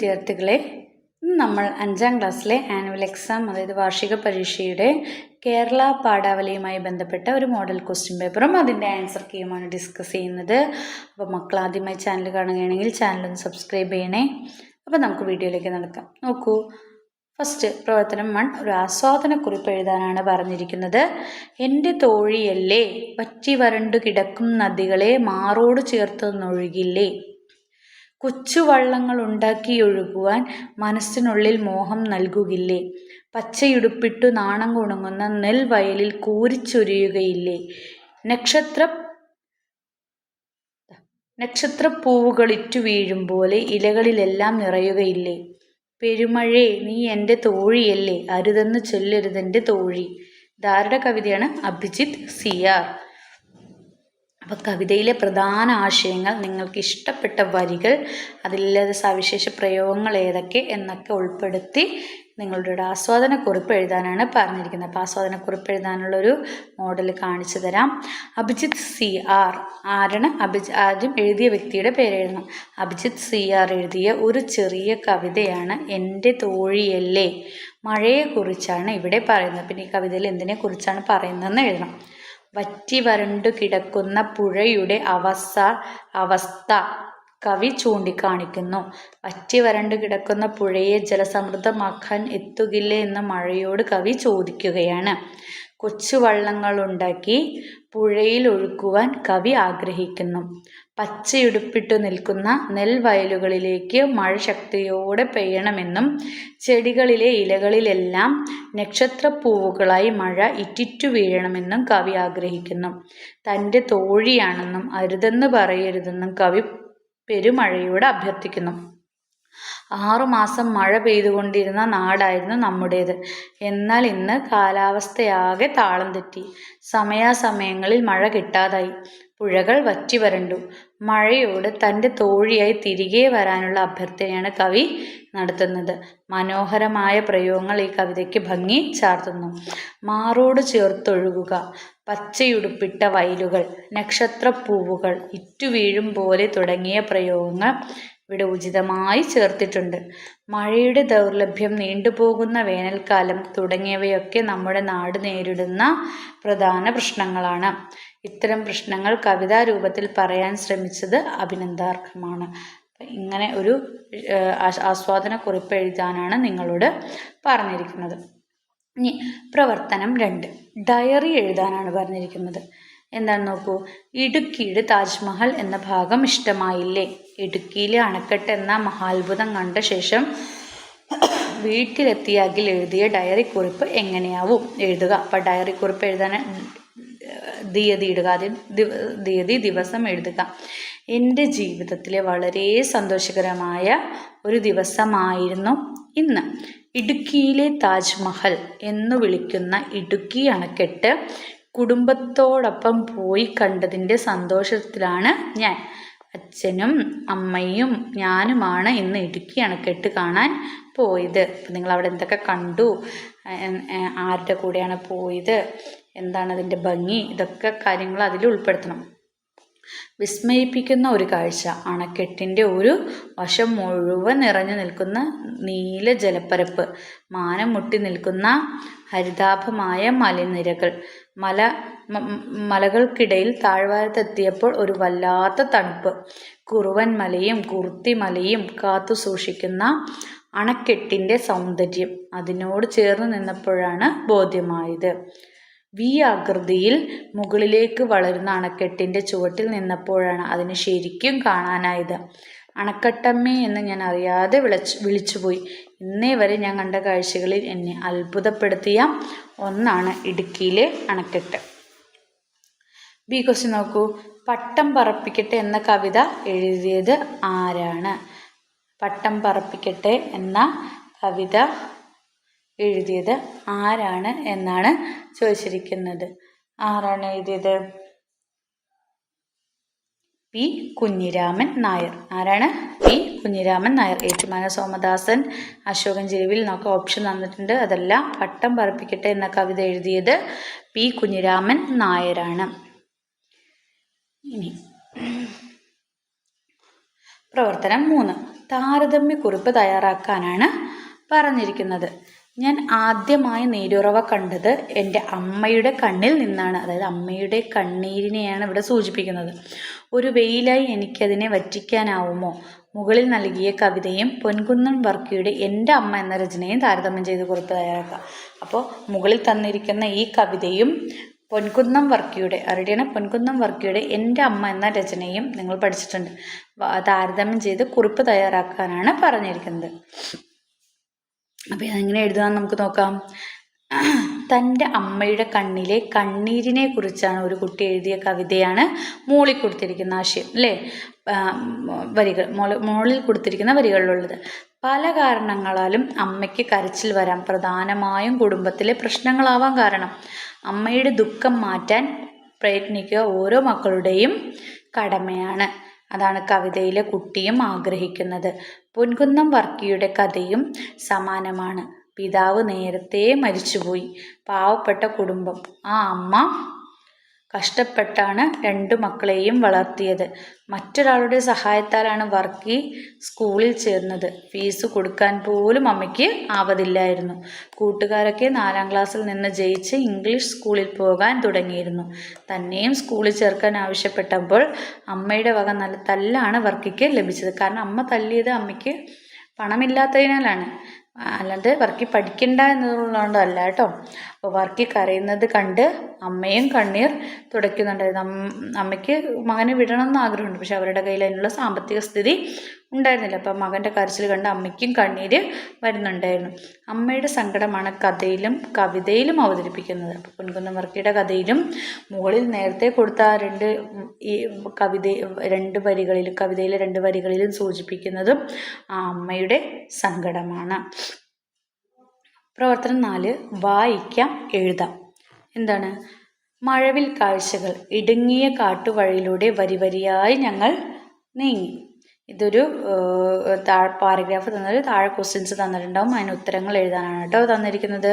വിദ്യാർത്ഥികളെ, ഇന്ന് നമ്മൾ 5ാം ക്ലാസ്സിലെ ആനുവൽ എക്സാം, അതായത് വാർഷിക പരീക്ഷയുടെ കേരള പാഠാവലിയുമായി ബന്ധപ്പെട്ട ഒരു മോഡൽ ക്വസ്റ്റ്യൻ പേപ്പറും അതിൻ്റെ ആൻസർ കീയുമാണ് ഡിസ്കസ് ചെയ്യുന്നത്. അപ്പോൾ മക്കൾ ആദ്യമായി ചാനൽ കാണുകയാണെങ്കിൽ ചാനലൊന്ന് സബ്സ്ക്രൈബ് ചെയ്യണേ. അപ്പോൾ നമുക്ക് വീഡിയോയിലേക്ക് നടക്കാം. നോക്കൂ, ഫസ്റ്റ് പ്രവർത്തനം 1, ഒരു ആസ്വാദനക്കുറിപ്പ് എഴുതാനാണ് പറഞ്ഞിരിക്കുന്നത്. എൻ്റെ തോഴിയല്ലേ, വറ്റി വരണ്ടു കിടക്കും നദികളെ മാറോട് ചേർത്തൊന്നൊഴുകില്ലേ, കൊച്ചുവള്ളങ്ങൾ ഉണ്ടാക്കിയൊഴുകുവാൻ മനസ്സിനുള്ളിൽ മോഹം നൽകുകില്ലേ, പച്ചയുടുപ്പിട്ടു നാണം കുണുങ്ങുന്ന നെൽവയലിൽ കൂരിച്ചൊരിയുകയില്ലേ, നക്ഷത്രപ്പൂവുകളിറ്റു വീഴും പോലെ ഇലകളിലെല്ലാം നിറയുകയില്ലേ, പെരുമഴേ നീ എൻ്റെ തോഴിയല്ലേ, അരുതെന്ന് ചൊല്ലരുതെൻ്റെ തോഴി. ഇതാരുടെ കവിതയാണ്? അഭിജിത്ത് സിയാർ. അപ്പോൾ കവിതയിലെ പ്രധാന ആശയങ്ങൾ, നിങ്ങൾക്ക് ഇഷ്ടപ്പെട്ട വരികൾ, അതിലെ സവിശേഷ പ്രയോഗങ്ങൾ ഏതൊക്കെ എന്നൊക്കെ ഉൾപ്പെടുത്തി നിങ്ങളുടെ ആസ്വാദനക്കുറിപ്പ് എഴുതാനാണ് പറഞ്ഞിരിക്കുന്നത്. അപ്പോൾ ആസ്വാദനക്കുറിപ്പ് എഴുതാനുള്ളൊരു മോഡൽ കാണിച്ചു തരാം. അഭിജിത്ത് സിയാർ ആരാണ്? ആദ്യം എഴുതിയ വ്യക്തിയുടെ പേര് എഴുതണം. അഭിജിത്ത് സിയാർ എഴുതിയ ഒരു ചെറിയ കവിതയാണ് എൻ്റെ തോഴിയല്ലേ. മഴയെക്കുറിച്ചാണ് ഇവിടെ പറയുന്നത്. പിന്നെ ഈ കവിതയിൽ എന്തിനെക്കുറിച്ചാണ് പറയുന്നതെന്ന് എഴുതണം. വറ്റി വരണ്ടു കിടക്കുന്ന പുഴയുടെ അവസ്ഥ കവി ചൂണ്ടിക്കാണിക്കുന്നു. വറ്റി വരണ്ടു കിടക്കുന്ന പുഴയെ ജലസമൃദ്ധമാക്കാൻ എത്തുകില്ലേ എന്ന് മഴയോട് കവി ചോദിക്കുകയാണ്. കൊച്ചുവള്ളങ്ങളുണ്ടാക്കി പുഴയിൽ ഒഴുക്കുവാൻ കവി ആഗ്രഹിക്കുന്നു. പച്ചയുടുപ്പിട്ടു നിൽക്കുന്ന നെൽവയലുകളിലേക്ക് മഴ ശക്തിയോടെ പെയ്യണമെന്നും ചെടികളിലെ ഇലകളിലെല്ലാം നക്ഷത്രപ്പൂവുകളായി മഴ ഇറ്റിറ്റു വീഴണമെന്നും കവി ആഗ്രഹിക്കുന്നു. തൻ്റെ തോഴിയാണെന്നും അരുതെന്ന് പറയരുതെന്നും കവി പെരുമഴയോട് അഭ്യർത്ഥിക്കുന്നു. 6 മാസം മഴ പെയ്തുകൊണ്ടിരുന്ന നാടായിരുന്നു നമ്മുടേത്. എന്നാൽ ഇന്ന് കാലാവസ്ഥയാകെ താളം തെറ്റി. സമയാസമയങ്ങളിൽ മഴ കിട്ടാതായി. പുഴകൾ വറ്റി വരണ്ടു. മഴയോട് തൻ്റെ തോഴിയായി തിരികെ വരാനുള്ള അഭ്യർത്ഥനയാണ് കവി നടത്തുന്നത്. മനോഹരമായ പ്രയോഗങ്ങൾ ഈ കവിതയ്ക്ക് ഭംഗി ചാർത്തുന്നു. മാറോട് ചേർത്തൊഴുകുക, പച്ചയുടുപ്പിട്ട വയലുകൾ, നക്ഷത്രപ്പൂവുകൾ, ഇറ്റുവീഴും പോലെ തുടങ്ങിയ പ്രയോഗങ്ങൾ ഇവിടെ ഉചിതമായി ചേർത്തിട്ടുണ്ട്. മഴയുടെ ദൗർലഭ്യം, നീണ്ടുപോകുന്ന വേനൽക്കാലം തുടങ്ങിയവയൊക്കെ നമ്മുടെ നാട് നേരിടുന്ന പ്രധാന പ്രശ്നങ്ങളാണ്. ഇത്തരം പ്രശ്നങ്ങൾ കവിതാ രൂപത്തിൽ പറയാൻ ശ്രമിച്ചത് അഭിനന്ദനാർഹമാണ്. ഇങ്ങനെ ഒരു ആസ്വാദനക്കുറിപ്പ് എഴുതാനാണ് നിങ്ങളോട് പറഞ്ഞിരിക്കുന്നത്. ഇനി പ്രവർത്തനം 2, ഡയറി എഴുതാനാണ് പറഞ്ഞിരിക്കുന്നത്. എന്താണ് നോക്കൂ. ഇടുക്കിയുടെ താജ്മഹൽ എന്ന ഭാഗം ഇഷ്ടമായില്ലേ. ഇടുക്കിയിലെ അണക്കെട്ട് എന്ന മഹാത്ഭുതം കണ്ട ശേഷം വീട്ടിലെത്തിയാൽ എഴുതിയ ഡയറി കുറിപ്പ് എങ്ങനെയാവും എഴുതുക. അപ്പം ഡയറി കുറിപ്പ് എഴുതാൻ തീയതി ഇടുക. ആദ്യം തീയതി, ദിവസം എഴുതുക. എൻ്റെ ജീവിതത്തിലെ വളരെ സന്തോഷകരമായ ഒരു ദിവസമായിരുന്നു ഇന്ന്. ഇടുക്കിയിലെ താജ്മഹൽ എന്നു വിളിക്കുന്ന ഇടുക്കി അണക്കെട്ട് കുടുംബത്തോടൊപ്പം പോയി കണ്ടതിൻ്റെ സന്തോഷത്തിലാണ് ഞാൻ. അച്ഛനും അമ്മയും ഞാനുമാണ് ഇന്ന് ഇടുക്കി അണക്കെട്ട് കാണാൻ പോയത്. അപ്പം നിങ്ങൾ അവിടെ എന്തൊക്കെ കണ്ടു, ആരുടെ കൂടെയാണ് പോയത്, എന്താണ് അതിൻ്റെ ഭംഗി, ഇതൊക്കെ കാര്യങ്ങൾ അതിൽ ഉൾപ്പെടുത്തണം. വിസ്മയിപ്പിക്കുന്ന ഒരു കാഴ്ച. അണക്കെട്ടിൻ്റെ ഒരു വശം മുഴുവൻ നിറഞ്ഞു നിൽക്കുന്ന നീല ജലപ്പരപ്പ്, മാനം മുട്ടി നിൽക്കുന്ന ഹരിതാഭമായ മലനിരകൾ, മലകൾക്കിടയിൽ താഴ്വാരത്തെത്തിയപ്പോൾ ഒരു വല്ലാത്ത തണുപ്പ്, കുറുവൻ മലയും കുർത്തി മലയും കാത്തു സൂക്ഷിക്കുന്ന അണക്കെട്ടിൻ്റെ സൗന്ദര്യം അതിനോട് ചേർന്ന് നിന്നപ്പോഴാണ് ബോധ്യമായത്. വി ആകൃതിയിൽ മുകളിലേക്ക് വളരുന്ന അണക്കെട്ടിൻ്റെ ചുവട്ടിൽ നിന്നപ്പോഴാണ് അതിന് ശരിക്കും കാണാനായത്. അണക്കെട്ടമ്മേ എന്ന് ഞാൻ അറിയാതെ വിളിച്ചുപോയി. ഇന്നേ വരെ ഞാൻ കണ്ട കാഴ്ചകളിൽ എന്നെ അത്ഭുതപ്പെടുത്തിയ ഒന്നാണ് ഇടുക്കിയിലെ അണക്കെട്ട്. ബി ക്വസ്റ്റ്യൻ നോക്കൂ. പട്ടം പറപ്പിക്കട്ടെ എന്ന കവിത എഴുതിയത് ആരാണ്? പട്ടം പറപ്പിക്കട്ടെ എന്ന കവിത എഴുതിയത് ആരാണ് എന്നാണ് ചോദിച്ചിരിക്കുന്നത്. ആരാണ് എഴുതിയത്? പി കുഞ്ഞിരാമൻ നായർ. ആരാണ്? പി കുഞ്ഞിരാമൻ നായർ. ഏറ്റുമാന സോമദാസൻ, അശോകൻ ചെരുവിൽ എന്നൊക്കെ ഓപ്ഷൻ തന്നിട്ടുണ്ട്. അതെല്ലാം പട്ടം പറപ്പിക്കട്ടെ എന്ന കവിത എഴുതിയത് പി കുഞ്ഞിരാമൻ നായരാണ്. ഇനി പ്രവർത്തനം 3, താരതമ്യക്കുറിപ്പ് തയ്യാറാക്കാനാണ് പറഞ്ഞിരിക്കുന്നത്. ഞാൻ ആദ്യമായി നീരുറവ കണ്ടത് എൻ്റെ അമ്മയുടെ കണ്ണിൽ നിന്നാണ്. അതായത് അമ്മയുടെ കണ്ണീരിനെയാണ് ഇവിടെ സൂചിപ്പിക്കുന്നത്. ഒരു വെയിലായി എനിക്കതിനെ വറ്റിക്കാനാവുമോ? മുകളിൽ നൽകിയ കവിതയും പൊൻകുന്നം വർക്കിയുടെ എൻ്റെ അമ്മ എന്ന രചനയും താരതമ്യം ചെയ്ത് കുറിപ്പ് തയ്യാറാക്കുക. അപ്പോൾ മുകളിൽ തന്നിരിക്കുന്ന ഈ കവിതയും പൊൻകുന്നം വർക്കിയുടെ ആരുടെയാണ്? പൊൻകുന്നം വർക്കിയുടെ എൻ്റെ അമ്മ എന്ന രചനയും നിങ്ങൾ പഠിച്ചിട്ടുണ്ട്. താരതമ്യം ചെയ്ത് കുറിപ്പ് തയ്യാറാക്കാനാണ് പറഞ്ഞിരിക്കുന്നത്. അപ്പോൾ അതെങ്ങനെ എഴുതാമെന്ന് നമുക്ക് നോക്കാം. തൻ്റെ അമ്മയുടെ കണ്ണിലെ കണ്ണീരിനെ കുറിച്ചാണ് ഒരു കുട്ടി എഴുതിയ കവിതയാണ് മുകളിൽ കൊടുത്തിരിക്കുന്ന ആശയം അല്ലേ? വരികൾ മുകളിൽ കൊടുത്തിരിക്കുന്ന വരികളിലുള്ളത്. പല കാരണങ്ങളാലും അമ്മയ്ക്ക് കരച്ചിൽ വരാം. പ്രധാനമായും കുടുംബത്തിലെ പ്രശ്നങ്ങളാവാൻ കാരണം. അമ്മയുടെ ദുഃഖം മാറ്റാൻ പ്രയത്നിക്കുക ഓരോ മക്കളുടെയും കടമയാണ്. അതാണ് കവിതയിലെ കുട്ടിയും ആഗ്രഹിക്കുന്നത്. പൊൻകുന്നം വർക്കിയുടെ കഥയും സമാനമാണ്. പിതാവ് നേരത്തെ മരിച്ചുപോയി. പാവപ്പെട്ട കുടുംബം. ആ അമ്മ കഷ്ടപ്പെട്ടാണ് 2 മക്കളെയും വളർത്തിയത്. മറ്റൊരാളുടെ സഹായത്താലാണ് വർക്കി സ്കൂളിൽ ചേർന്നത്. ഫീസ് കൊടുക്കാൻ പോലും അമ്മയ്ക്ക് ആവതില്ലായിരുന്നു. കൂട്ടുകാരൊക്കെ 4ാം ക്ലാസ്സിൽ നിന്ന് ജയിച്ച് ഇംഗ്ലീഷ് സ്കൂളിൽ പോകാൻ തുടങ്ങിയിരുന്നു. തന്നെയും സ്കൂളിൽ ചേർക്കാൻ ആവശ്യപ്പെട്ടപ്പോൾ അമ്മയുടെ വക നല്ല തല്ലാണ് വർക്കിക്ക് ലഭിച്ചത്. കാരണം അമ്മ തല്ലിയത് അമ്മയ്ക്ക് പണമില്ലാത്തതിനാലാണ്, അല്ലാണ്ട് വർക്കി പഠിക്കണ്ട എന്നുള്ളതുകൊണ്ടല്ല കേട്ടോ. അപ്പോൾ വർക്കി കരയുന്നത് കണ്ട് അമ്മയും കണ്ണീർ തുടയ്ക്കുന്നുണ്ടായിരുന്നു. അമ്മയ്ക്ക് മകനെ വിടണമെന്ന് ആഗ്രഹമുണ്ട്, പക്ഷെ അവരുടെ കയ്യിൽ അതിനുള്ള സാമ്പത്തിക സ്ഥിതി ഉണ്ടായിരുന്നില്ല. അപ്പം മകൻ്റെ കരച്ചിൽ കണ്ട് അമ്മയ്ക്കും കണ്ണീര് വരുന്നുണ്ടായിരുന്നു. അമ്മയുടെ സങ്കടമാണ് കഥയിലും കവിതയിലും അവതരിപ്പിക്കുന്നത്. അപ്പോൾ പൊൻകുന്നം വർക്കിയുടെ കഥയിലും മുകളിൽ നേരത്തെ കൊടുത്ത കവിതയിലെ 2 വരികളിലും സൂചിപ്പിക്കുന്നതും ആ അമ്മയുടെ സങ്കടമാണ്. പ്രവർത്തനം 4. വായിക്കാം, എഴുതാം. എന്താണ്? മഴവിൽ കാഴ്ചകൾ. ഇടുങ്ങിയ കാട്ടുവഴിയിലൂടെ വരിവരിയായി ഞങ്ങൾ നീങ്ങി. ഇതൊരു പാരഗ്രാഫ് തന്നത്, താഴെ ക്വസ്റ്റ്യൻസ് തന്നിട്ടുണ്ടാവും. അതിന് ഉത്തരങ്ങൾ എഴുതാനാണ് കേട്ടോ തന്നിരിക്കുന്നത്.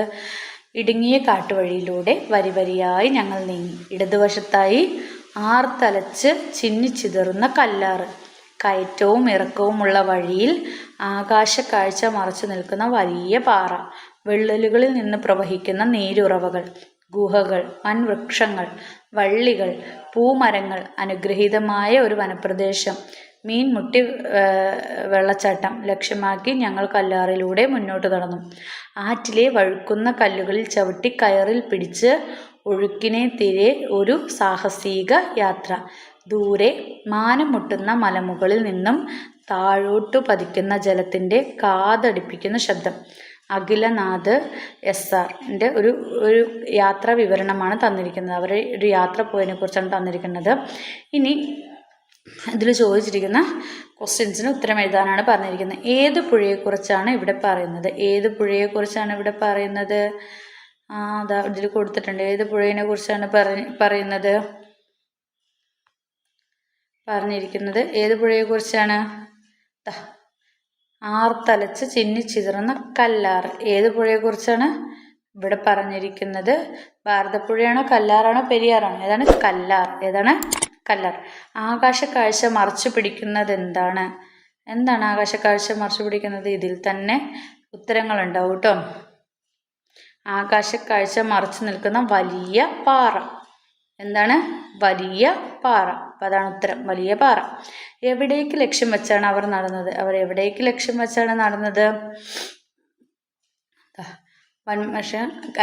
ഇടുങ്ങിയ കാട്ടുവഴിയിലൂടെ വരിവരിയായി ഞങ്ങൾ നീങ്ങി. ഇടതുവശത്തായി ആർത്തലച്ച് ചിന്നിച്ചിതറുന്ന കല്ലാറ്. കയറ്റവും ഇറക്കവുമുള്ള വഴിയിൽ ആകാശക്കാഴ്ച മറച്ചു നിൽക്കുന്ന വലിയ പാറ. വിള്ളലുകളിൽ നിന്ന് പ്രവഹിക്കുന്ന നീരുറവകൾ. ഗുഹകൾ, വൻവൃക്ഷങ്ങൾ, വള്ളികൾ, പൂമരങ്ങൾ. അനുഗ്രഹീതമായ ഒരു വനപ്രദേശം. മീൻമുട്ടി വെള്ളച്ചാട്ടം ലക്ഷ്യമാക്കി ഞങ്ങൾ കല്ലാറിലൂടെ മുന്നോട്ട് നടന്നു. ആറ്റിലെ വഴുക്കുന്ന കല്ലുകളിൽ ചവിട്ടി കയറിൽ പിടിച്ച് ഒഴുക്കിനെ തിരെ ഒരു സാഹസിക യാത്ര. ദൂരെ മാനം മുട്ടുന്ന മലമുകളിൽ നിന്നും താഴോട്ടു പതിക്കുന്ന ജലത്തിൻ്റെ കാതടിപ്പിക്കുന്ന ശബ്ദം. അഖിലനാഥ് SR-ൻ്റെ ഒരു യാത്രാ വിവരണമാണ് തന്നിരിക്കുന്നത്. അവർ ഒരു യാത്ര പോയതിനെ കുറിച്ചാണ് തന്നിരിക്കുന്നത്. ഇനി ഇതിൽ ചോദിച്ചിരിക്കുന്ന ക്വസ്റ്റ്യൻസിന് ഉത്തരം എഴുതാനാണ് പറഞ്ഞിരിക്കുന്നത്. ഏത് പുഴയെക്കുറിച്ചാണ് ഇവിടെ പറയുന്നത്? ഏത് പുഴയെക്കുറിച്ചാണ് ഇവിടെ പറയുന്നത്? അതാ ഇതിൽ കൊടുത്തിട്ടുണ്ട്. ഏത് പുഴയെ കുറിച്ചാണ് പറഞ്ഞിരിക്കുന്നത്? ഏത് പുഴയെക്കുറിച്ചാണ്? ആർത്തലച്ച് ചിന്നിച്ചിതറുന്ന കല്ലാറ്. ഏത് പുഴയെക്കുറിച്ചാണ് ഇവിടെ പറഞ്ഞിരിക്കുന്നത്? ഭാരതപ്പുഴയാണോ കല്ലാറാണോ പെരിയാറാണോ? ഏതാണ്? കല്ലാർ. ഏതാണ്? കല്ലാർ. ആകാശക്കാഴ്ച മറച്ചു പിടിക്കുന്നത് എന്താണ്? എന്താണ് ആകാശക്കാഴ്ച മറച്ചു പിടിക്കുന്നത്? ഇതിൽ തന്നെ ഉത്തരങ്ങളുണ്ടാവും കേട്ടോ. ആകാശക്കാഴ്ച മറച്ചു നിൽക്കുന്ന വലിയ പാറ. എന്താണ്? വലിയ പാറ. അപ്പം അതാണ് ഉത്തരം, വലിയ പാറ. എവിടേക്ക് ലക്ഷ്യം വെച്ചാണ് അവർ നടന്നത്? അവർ എവിടേക്ക് ലക്ഷ്യം വെച്ചാണ് നടന്നത്?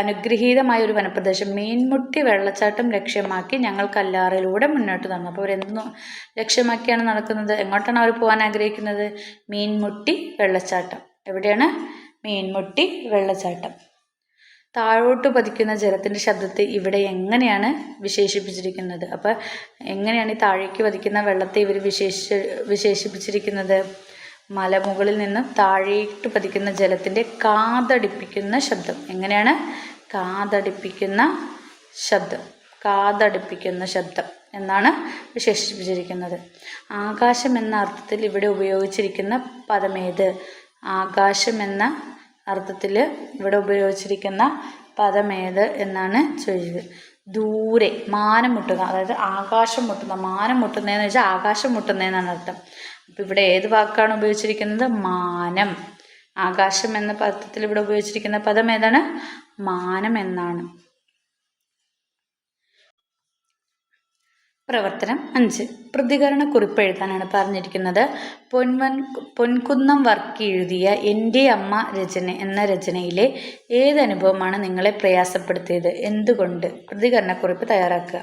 അനുഗ്രഹീതമായ ഒരു വനപ്രദേശം. മീൻമുട്ടി വെള്ളച്ചാട്ടം ലക്ഷ്യമാക്കി ഞങ്ങൾ കല്ലാറിലൂടെ മുന്നോട്ട് നടന്നു. അപ്പോൾ അവരെന്ത് ലക്ഷ്യമാക്കിയാണ് നടക്കുന്നത്? എങ്ങോട്ടാണ് അവർ പോകാൻ ആഗ്രഹിക്കുന്നത്? മീൻമുട്ടി വെള്ളച്ചാട്ടം. എവിടെയാണ്? മീൻമുട്ടി വെള്ളച്ചാട്ടം. താഴോട്ട് പതിക്കുന്ന ജലത്തിൻ്റെ ശബ്ദത്തെ ഇവിടെ എങ്ങനെയാണ് വിശേഷിപ്പിച്ചിരിക്കുന്നത്? അപ്പോൾ എങ്ങനെയാണ് ഈ താഴേക്ക് പതിക്കുന്ന വെള്ളത്തെ ഇവർ വിശേഷിപ്പിച്ചിരിക്കുന്നത്? മലമുകളിൽ നിന്ന് താഴേക്ക് പതിക്കുന്ന ജലത്തിൻ്റെ കാതടിപ്പിക്കുന്ന ശബ്ദം. എങ്ങനെയാണ്? കാതടിപ്പിക്കുന്ന ശബ്ദം എന്നാണ് വിശേഷിപ്പിച്ചിരിക്കുന്നത്. ആകാശം എന്ന അർത്ഥത്തിൽ ഇവിടെ ഉപയോഗിച്ചിരിക്കുന്ന പദമേത്? ആകാശം എന്ന അർത്ഥത്തിൽ ഇവിടെ ഉപയോഗിച്ചിരിക്കുന്ന പദമേത് എന്നാണ് ചോദിച്ചത്. ദൂരെ, മാനം മുട്ടുക. അതായത് ആകാശം മുട്ടുന്ന, മാനം മുട്ടുന്നതെന്ന് വെച്ചാൽ ആകാശം മുട്ടുന്നതെന്നാണ് അർത്ഥം. അപ്പോൾ ഇവിടെ ഏത് വാക്കാണ് ഉപയോഗിച്ചിരിക്കുന്നത്? മാനം. ആകാശം എന്ന പദത്തിൽ ഇവിടെ ഉപയോഗിച്ചിരിക്കുന്ന പദം ഏതാണ്? മാനം എന്നാണ്. പ്രവർത്തനം 5. പ്രതികരണക്കുറിപ്പ് എഴുതാനാണ് പറഞ്ഞിരിക്കുന്നത്. പൊൻകുന്നം വർക്കി എഴുതിയ എൻ്റെ അമ്മ എന്ന രചനയിലെ ഏതനുഭവമാണ് നിങ്ങളെ പ്രയാസപ്പെടുത്തിയത്? എന്തുകൊണ്ട്? പ്രതികരണക്കുറിപ്പ് തയ്യാറാക്കുക.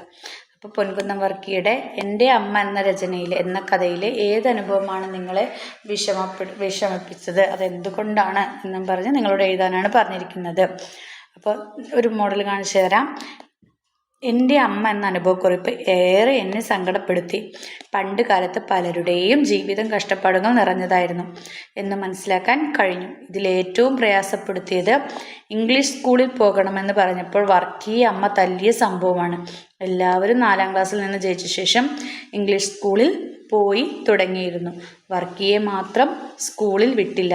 അപ്പോൾ പൊൻകുന്നം വർക്കിയുടെ എൻ്റെ അമ്മ എന്ന കഥയിലെ ഏതനുഭവമാണ് നിങ്ങളെ വിഷമിപ്പിച്ചത്, അതെന്തുകൊണ്ടാണ് എന്നും പറഞ്ഞ് നിങ്ങളോട് എഴുതാനാണ് പറഞ്ഞിരിക്കുന്നത്. അപ്പോൾ ഒരു മോഡൽ കാണിച്ചു തരാം. എൻ്റെ അമ്മ എന്ന അനുഭവക്കുറിപ്പ് ഏറെ എന്നെ സങ്കടപ്പെടുത്തി. പണ്ട് കാലത്ത് പലരുടെയും ജീവിതം കഷ്ടപ്പാടുകൾ നിറഞ്ഞതായിരുന്നു എന്ന് മനസ്സിലാക്കാൻ കഴിഞ്ഞു. ഇതിലേറ്റവും പ്രയാസപ്പെടുത്തിയത് ഇംഗ്ലീഷ് സ്കൂളിൽ പോകണമെന്ന് പറഞ്ഞപ്പോൾ വർക്കിയെ അമ്മ തല്ലിയ സംഭവമാണ്. എല്ലാവരും 4ാം ക്ലാസ്സിൽ നിന്ന് ജയിച്ച ശേഷം ഇംഗ്ലീഷ് സ്കൂളിൽ പോയി തുടങ്ങിയിരുന്നു. വർക്കിയെ മാത്രം സ്കൂളിൽ വിട്ടില്ല.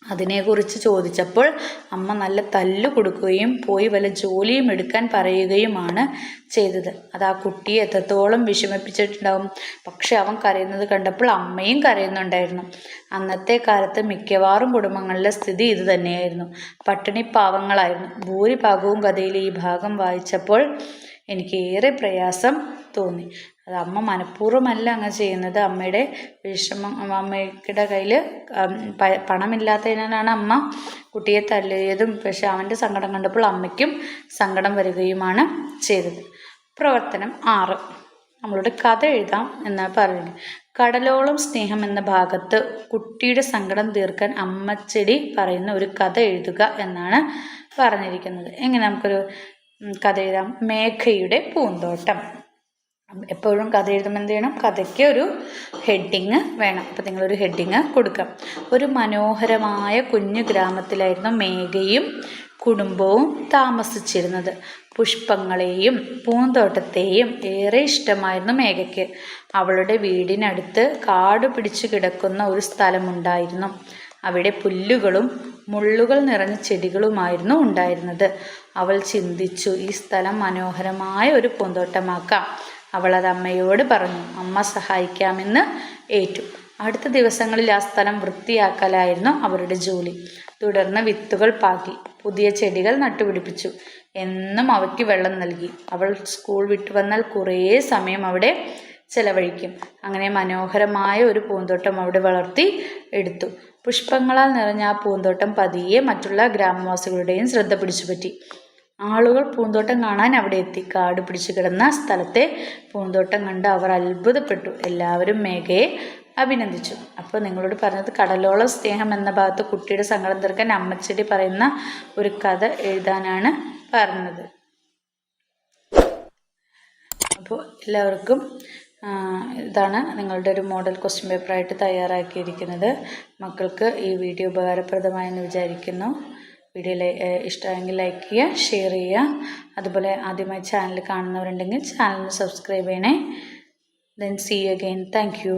അതിനെക്കുറിച്ച് ചോദിച്ചപ്പോൾ അമ്മ നല്ല തല്ലു കൊടുക്കുകയും പോയി വല്ല ജോലിയും എടുക്കാൻ പറയുകയുമാണ് ചെയ്തത്. അത് ആ കുട്ടിയെ എത്രത്തോളം വിഷമിപ്പിച്ചിട്ടുണ്ടാവും. പക്ഷെ അവൻ കരയുന്നത് കണ്ടപ്പോൾ അമ്മയും കരയുന്നുണ്ടായിരുന്നു. അന്നത്തെ കാലത്ത് മിക്കവാറും കുടുംബങ്ങളിലെ സ്ഥിതി ഇത് തന്നെയായിരുന്നു. പട്ടിണി പാവങ്ങളായിരുന്നു. ഭൂരിഭാഗവും കഥയിലെ ഈ ഭാഗം വായിച്ചപ്പോൾ എനിക്ക് ഏറെ പ്രയാസം തോന്നി. അത് അമ്മ മനഃപൂർവ്വമല്ല അങ്ങ് ചെയ്യുന്നത്. അമ്മയുടെ വിഷമം, അമ്മയുടെ കയ്യിൽ പണമില്ലാത്തതിനാലാണ് അമ്മ കുട്ടിയെ തല്ലിയതും. പക്ഷെ അവൻ്റെ സങ്കടം കണ്ടപ്പോൾ അമ്മയ്ക്കും സങ്കടം വരികയുമാണ് ചെയ്തത്. പ്രവർത്തനം 6. നമ്മളോട് കഥ എഴുതാം എന്നാണ് പറയുന്നത്. കടലോളം സ്നേഹം എന്ന ഭാഗത്ത് കുട്ടിയുടെ സങ്കടം തീർക്കാൻ അമ്മച്ചെടി പറയുന്ന ഒരു കഥ എഴുതുക എന്നാണ് പറഞ്ഞിരിക്കുന്നത്. എങ്ങനെ നമുക്കൊരു കഥ എഴുതാം? മേഘയുടെ പൂന്തോട്ടം. എപ്പോഴും കഥ എഴുതുമ്പോൾ എന്ത് ചെയ്യണം? കഥയ്ക്ക് ഒരു ഹെഡിങ് വേണം. അപ്പോൾ നിങ്ങളൊരു ഹെഡിങ് കൊടുക്കാം. ഒരു മനോഹരമായ കുഞ്ഞു ഗ്രാമത്തിലായിരുന്നു മേഘയും കുടുംബവും താമസിച്ചിരുന്നത്. പുഷ്പങ്ങളെയും പൂന്തോട്ടത്തെയും ഏറെ ഇഷ്ടമായിരുന്നു മേഘയ്ക്ക്. അവളുടെ വീടിനടുത്ത് കാട് പിടിച്ചു കിടക്കുന്ന ഒരു സ്ഥലമുണ്ടായിരുന്നു. അവിടെ പുല്ലുകളും മുള്ളുകൾ നിറഞ്ഞ ചെടികളുമായിരുന്നു ഉണ്ടായിരുന്നത്. അവൾ ചിന്തിച്ചു, ഈ സ്ഥലം മനോഹരമായ ഒരു പൂന്തോട്ടമാക്കാം. അവൾ അത് അമ്മയോട് പറഞ്ഞു. അമ്മ സഹായിക്കാമെന്ന് ഏറ്റു. അടുത്ത ദിവസങ്ങളിൽ ആ സ്ഥലം വൃത്തിയാക്കലായിരുന്നു അവരുടെ ജോലി. തുടർന്ന് വിത്തുകൾ പാകി, പുതിയ ചെടികൾ നട്ടുപിടിപ്പിച്ചു. എന്നും അവയ്ക്ക് വെള്ളം നൽകി. അവൾ സ്കൂൾ വിട്ടു വന്നാൽ കുറേ സമയം അവിടെ ചെലവഴിക്കും. അങ്ങനെ മനോഹരമായ ഒരു പൂന്തോട്ടം അവിടെ വളർത്തി എടുത്തു. പുഷ്പങ്ങളാൽ നിറഞ്ഞ ആ പൂന്തോട്ടം പതിയെ മറ്റുള്ള ഗ്രാമവാസികളുടെയും ശ്രദ്ധ പിടിച്ചുപറ്റി. ആളുകൾ പൂന്തോട്ടം കാണാൻ അവിടെ എത്തി. കാട് പിടിച്ചു കിടന്ന സ്ഥലത്തെ പൂന്തോട്ടം കണ്ട് അവർ അത്ഭുതപ്പെട്ടു. എല്ലാവരും മേഘയെ അഭിനന്ദിച്ചു. അപ്പോൾ നിങ്ങളോട് പറഞ്ഞത് കടലോളം സ്നേഹം എന്ന ഭാഗത്ത് കുട്ടിയുടെ സങ്കടം തീർക്കാൻ അമ്മച്ചെടി പറയുന്ന ഒരു കഥ എഴുതാനാണ് പറഞ്ഞത്. അപ്പോൾ എല്ലാവർക്കും ഇതാണ് നിങ്ങളുടെ ഒരു മോഡൽ ക്വസ്റ്റ്യൻ പേപ്പറായിട്ട് തയ്യാറാക്കിയിരിക്കുന്നത്. മക്കൾക്ക് ഈ വീഡിയോ ഉപകാരപ്രദമായെന്ന് വിചാരിക്കുന്നു. വീഡിയോ ഇഷ്ടമായെങ്കിൽ ലൈക്ക് ചെയ്യുക, ഷെയർ ചെയ്യുക. അതുപോലെ ആദ്യമായി ചാനൽ കാണുന്നവരുണ്ടെങ്കിൽ ചാനൽ സബ്സ്ക്രൈബ് ചെയ്യണേ. Then see you again. Thank you.